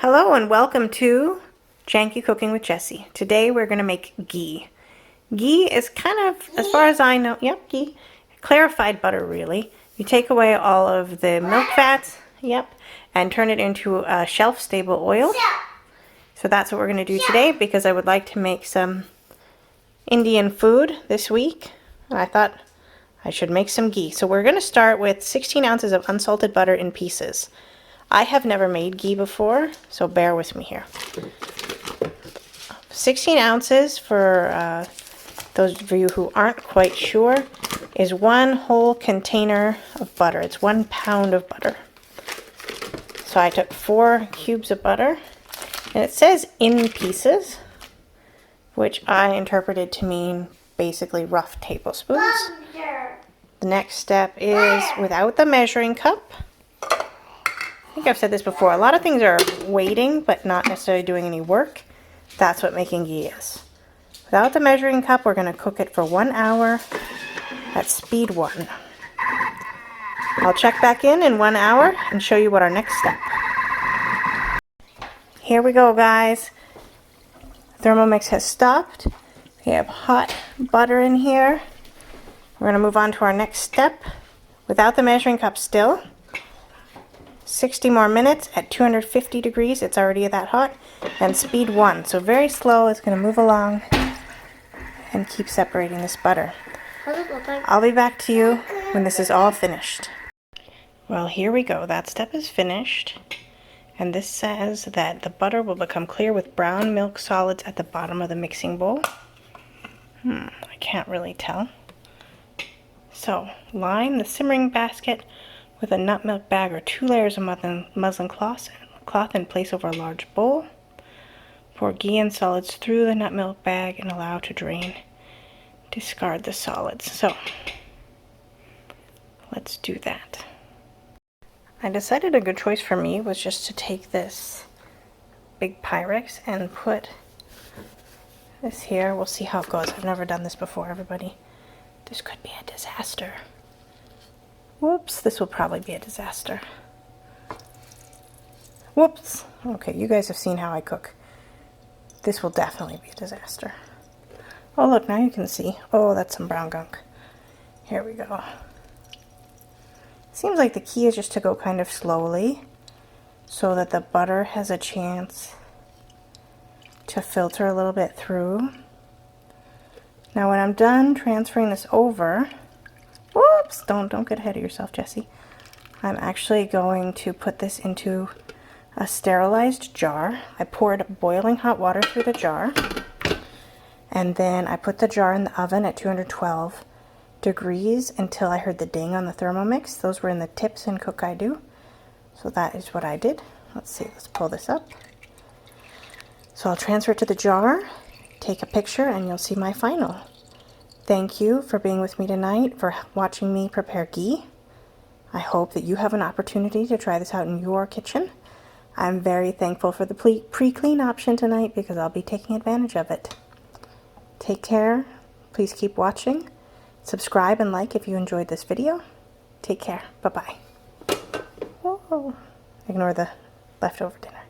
Hello and welcome to Janky Cooking with Jessie. Today we're going to make ghee. Ghee is kind of, as far as I know, yep, ghee, clarified butter really. You take away all of the milk fats, yep, and turn it into a shelf-stable oil. So that's what we're going to do today because I would like to make some Indian food this week. And I thought I should make some ghee. So we're going to start with 16 ounces of unsalted butter in pieces. I have never made ghee before, so bear with me here. 16 ounces, for those of you who aren't quite sure, is one whole container of butter. It's 1 pound of butter. So I took 4 cubes of butter, and it says in pieces, which I interpreted to mean basically rough tablespoons. The next step is without the measuring cup. I think I've said this before, a lot of things are waiting but not necessarily doing any work. That's what making ghee is. Without the measuring cup, we're going to cook it for 1 hour at speed 1. I'll check back in 1 hour and show you what our next step. Here we go, guys. Thermomix has stopped. We have hot butter in here. We're going to move on to our next step without the measuring cup still. 60 more minutes at 250 degrees. It's already that hot. And speed 1. So very slow. It's going to move along and keep separating this butter. I'll be back to you when this is all finished. Well, here we go. That step is finished. And this says that the butter will become clear with brown milk solids at the bottom of the mixing bowl. I can't really tell. So, line the simmering basket with a nut milk bag or 2 layers of muslin cloth and place over a large bowl. Pour ghee and solids through the nut milk bag and allow to drain. Discard the solids. So, let's do that. I decided a good choice for me was just to take this big Pyrex and put this here. We'll see how it goes. I've never done this before, everybody. This could be a disaster. Whoops, this will probably be a disaster. Whoops. Okay, you guys have seen how I cook. This will definitely be a disaster. Oh, look, now you can see. Oh, that's some brown gunk. Here we go. Seems like the key is just to go kind of slowly so that the butter has a chance to filter a little bit through. Now when I'm done transferring this over, whoops, don't get ahead of yourself, Jessie. I'm actually going to put this into a sterilized jar. I poured boiling hot water through the jar, and then I put the jar in the oven at 212 degrees until I heard the ding on the Thermomix. Those were in the tips in Cook I Do. So that is what I did. Let's see, let's pull this up. So I'll transfer it to the jar, take a picture, and you'll see my final. Thank you for being with me tonight, for watching me prepare ghee. I hope that you have an opportunity to try this out in your kitchen. I'm very thankful for the pre-clean option tonight because I'll be taking advantage of it. Take care. Please keep watching. Subscribe and like if you enjoyed this video. Take care. Bye-bye. Ignore the leftover dinner.